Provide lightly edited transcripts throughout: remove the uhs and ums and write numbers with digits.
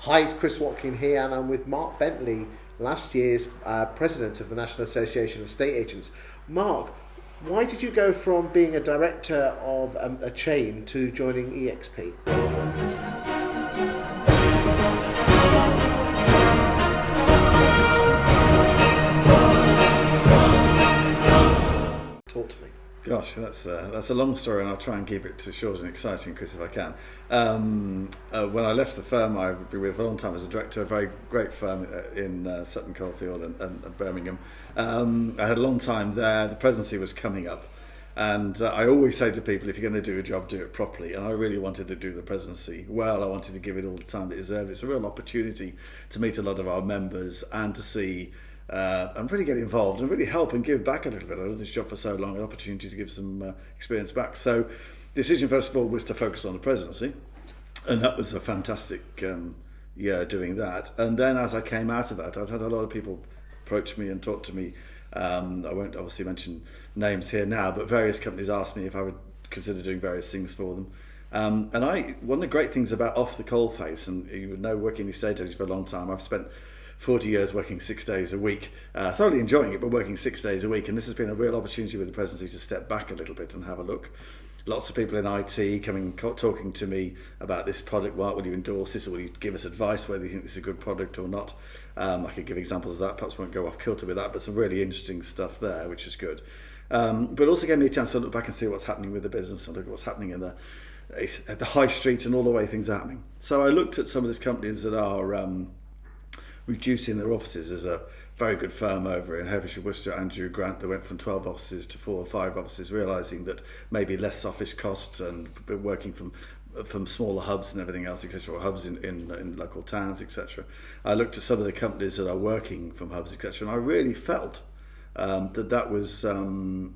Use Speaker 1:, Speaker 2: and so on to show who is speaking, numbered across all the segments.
Speaker 1: Hi, it's Chris Watkin here, and I'm with Mark Bentley, last year's president of the National Association of Estate Agents. Mark, why did you go from being a director of a chain to joining EXP? Talk to me.
Speaker 2: Gosh, that's a long story, and I'll try and keep it to short and exciting, Chris, if I can. When I left the firm, I've been with for a long time as a director, a very great firm in Sutton Coldfield and Birmingham. I had a long time there. The presidency was coming up, and I always say to people, if you're going to do a job, do it properly. And I really wanted to do the presidency well. I wanted to give it all the time it deserved. It's a real opportunity to meet a lot of our members and to see and really get involved and really help and give back a little bit. I've done this job for so long, an opportunity to give some experience back. So the decision, first of all, was to focus on the presidency, and that was a fantastic year doing that. And then as I came out of that, I'd had a lot of people approach me and talk to me. I won't obviously mention names here now, but various companies asked me if I would consider doing various things for them. One of the great things about off the coalface, and you would know, working in estate agents for a long time, I've spent 40 years working 6 days a week, thoroughly enjoying it, but working 6 days a week. And this has been a real opportunity with the presidency to step back a little bit and have a look. Lots of people in IT talking to me about this product. Well, will you endorse this, or will you give us advice whether you think this is a good product or not? I could give examples of that, perhaps won't go off kilter with that, but some really interesting stuff there, which is good. But also gave me a chance to look back and see what's happening with the business and look at what's happening at the high street and all the way things are happening. So I looked at some of these companies that are reducing their offices. There's a very good firm over in Herefordshire, Worcester, Andrew Grant, that went from 12 offices to 4 or 5 offices, realising that maybe less office costs and working from smaller hubs and everything else, etc., or hubs in local towns, etc. I looked at some of the companies that are working from hubs, etc., and I really felt that was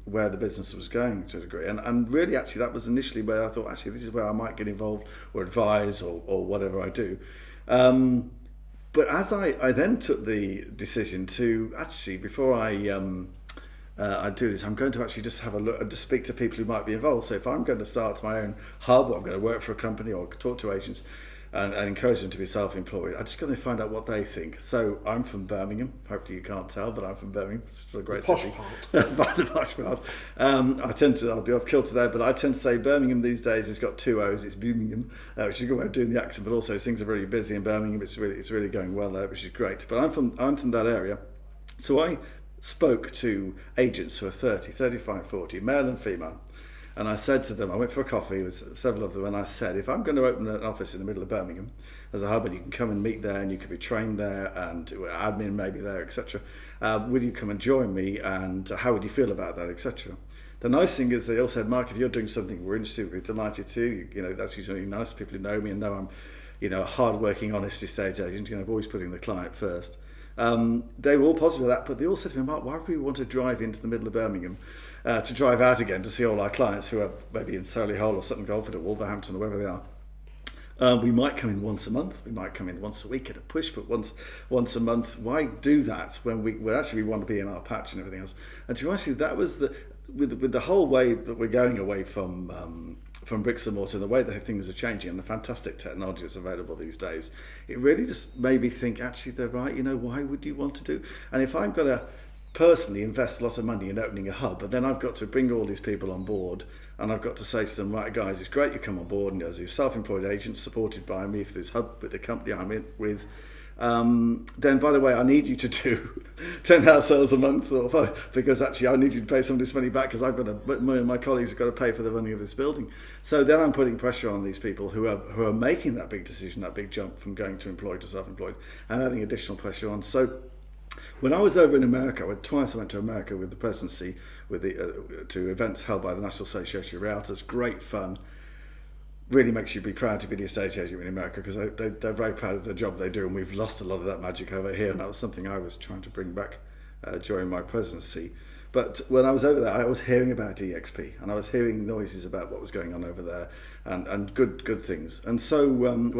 Speaker 2: where the business was going to a degree. And really, actually, that was initially where I thought, actually, this is where I might get involved or advise or whatever I do. But as I then took the decision to actually, before I do this, I'm going to actually just have a look and just speak to people who might be involved. So if I'm going to start my own hub, or I'm going to work for a company or talk to agents and encourage them to be self-employed, I'm just going to find out what they think. So I'm from Birmingham. Hopefully you can't tell, but I'm from Birmingham. It's still a great
Speaker 1: Posh
Speaker 2: city.
Speaker 1: part.
Speaker 2: By the posh part. I'll do off kilter there, but I tend to say Birmingham these days has got 2 O's. It's Birmingham, which is a good way of doing the accent, but also things are really busy in Birmingham. It's really going well there, which is great. But I'm from that area. So I spoke to agents who are 30, 35, 40, male and female. And I said to them, I went for a coffee with several of them, and I said, if I'm going to open an office in the middle of Birmingham as a hub, and you can come and meet there, and you could be trained there, and admin maybe there, etc., will you come and join me, and how would you feel about that, etc.? The nice thing is they all said, Mark, if you're doing something we're interested, we're delighted to. You know, that's usually nice. People who know me and know I'm, a hard-working, honest estate agent. I'm always putting the client first. They were all positive of that, but they all said to me, Mark, why would we want to drive into the middle of Birmingham to drive out again to see all our clients who are maybe in Solihull or Sutton Coldfield or Wolverhampton or wherever they are? We might come in once a month, we might come in once a week at a push, but once a month. Why do that when we want to be in our patch and everything else? And to be honest with you, that was with the whole way that we're going away from bricks and mortar, and the way that things are changing and the fantastic technology that's available these days, it really just made me think, actually, they're right. Why would you want to do? And if I'm going to personally invest a lot of money in opening a hub, but then I've got to bring all these people on board, and I've got to say to them, right, guys, it's great you come on board, and as a self-employed agent supported by me for this hub with the company I'm in with, then by the way, I need you to do 10 house sales a month, or 5, because actually I need you to pay some of this money back, because my colleagues have got to pay for the running of this building. So then I'm putting pressure on these people who are making that big decision, that big jump from going to employed to self-employed, and adding additional pressure on. So when I was over in America, I went to America with the presidency, to events held by the National Association of Realtors. Great fun. Really makes you be proud to be the estate agent in America, because they're very proud of the job they do, and we've lost a lot of that magic over here, and that was something I was trying to bring back during my presidency. But when I was over there, I was hearing about EXP, and I was hearing noises about what was going on over there, and good things. And so when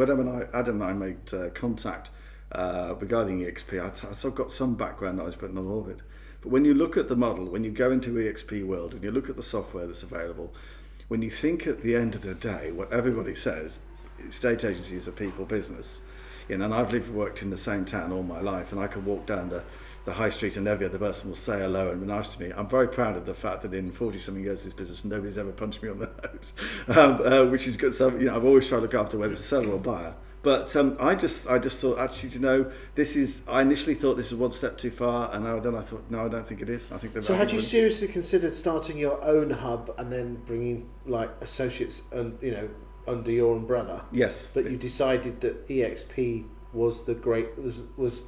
Speaker 2: Adam and I made contact regarding EXP, I sort of got some background knowledge, but not all of it. But when you look at the model, when you go into EXP world and you look at the software that's available, when you think at the end of the day, what everybody says, estate agency is a people business, And I've lived and worked in the same town all my life, and I can walk down the high street and every other person will say hello and be nice to me. I'm very proud of the fact that in 40-something years of this business, nobody's ever punched me on the nose, which is good. So, I've always tried to look after whether it's a seller or buyer. But I just thought, actually, I initially thought this was one step too far, and then I thought, no, I don't think it is. I think
Speaker 1: so had you seriously considered starting your own hub and then bringing like associates and under your umbrella?
Speaker 2: Yes.
Speaker 1: But you decided that EXP was was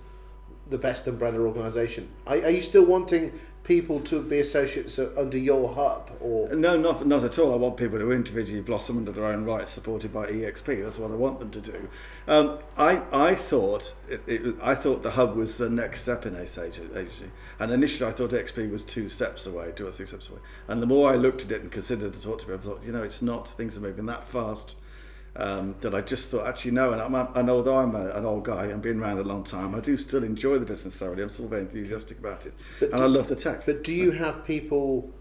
Speaker 1: the best umbrella organisation. Are you still wanting people to be associates under your hub, or
Speaker 2: no? Not at all. I want people to individually blossom under their own rights, supported by EXP. That's what I want them to do. I thought the hub was the next step in agency, and initially I thought EXP was 2 or 3 steps away. And the more I looked at it and considered and talked to people, I thought, it's not. Things are moving that fast. That I just thought, actually no, and although I'm an old guy and been around a long time, I do still enjoy the business thoroughly. I'm still very enthusiastic about it, I love the tech.
Speaker 1: But do you have people?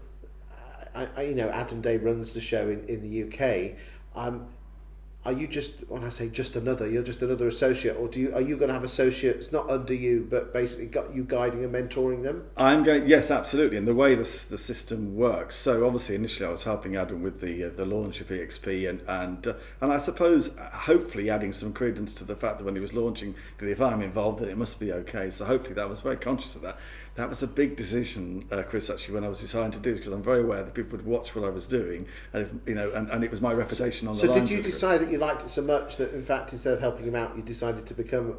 Speaker 1: Adam Day runs the show in the UK. Are you just, when I say just another, you're just another associate, or are you going to have associates not under you, but basically got you guiding and mentoring them?
Speaker 2: I'm going, yes, absolutely. And the way the system works. So obviously, initially, I was helping Adam with the launch of EXP, and I suppose hopefully adding some credence to the fact that when he was launching, that if I'm involved, then it must be okay. So hopefully, that was very conscious of that. That was a big decision, Chris, actually, when I was deciding to do this, because I'm very aware that people would watch what I was doing, and and it was my reputation on the line.
Speaker 1: So did you decide that you liked it so much that, in fact, instead of helping him out, you decided to go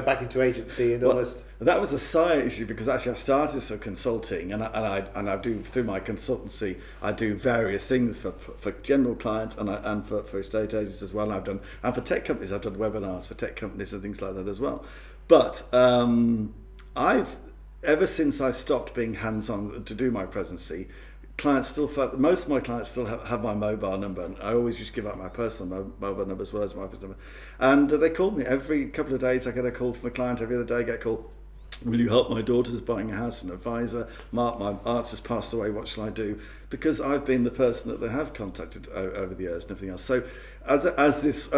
Speaker 1: back into agency and almost?
Speaker 2: That was a side issue, because actually I started as a consulting, and I do, through my consultancy, I do various things for general clients and for estate agents as well. And for tech companies, I've done webinars for tech companies and things like that as well. But ever since I stopped being hands-on to do my presidency, most of my clients still have my mobile number, and I always used to give out my personal mobile number as well as my office number. And they call me every couple of days. I get a call from a client every other day. I get a call, will you help my daughter's buying a house, an advisor? Mark, my aunt has passed away, what shall I do? Because I've been the person that they have contacted over the years and everything else. So as this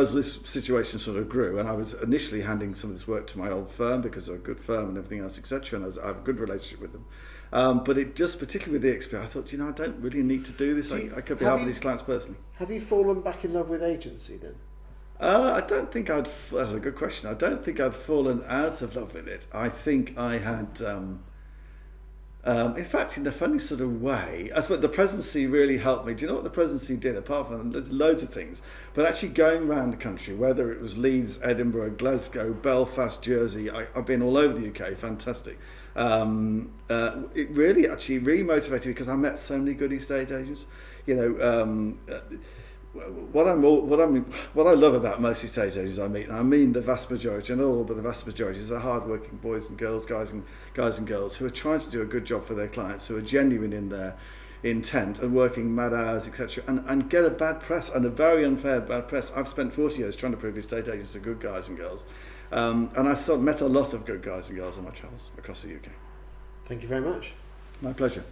Speaker 2: situation sort of grew, and I was initially handing some of this work to my old firm because they're a good firm and everything else, etc., and I have a good relationship with them. But it just, particularly with the EXP, I thought, I don't really need to do this. I could be helping these clients personally.
Speaker 1: Have you fallen back in love with agency then?
Speaker 2: I don't think that's a good question. I don't think I'd fallen out of love with it. I think I had, in fact, in a funny sort of way, I suppose the presidency really helped me. Do you know what the presidency did? Apart from, there's loads of things, but actually going around the country, whether it was Leeds, Edinburgh, Glasgow, Belfast, Jersey, I've been all over the UK, fantastic. It really motivated me, because I met so many good estate agents. What I love about most estate agents I meet, and I mean the vast majority, and all but the vast majority, is hard-working boys and girls, guys and girls who are trying to do a good job for their clients, who are genuine in their intent and working mad hours, etc., and get a bad press, and a very unfair bad press. I've spent 40 years trying to prove estate agents are good guys and girls, and I met a lot of good guys and girls on my travels across the UK.
Speaker 1: Thank you very much.
Speaker 2: My pleasure.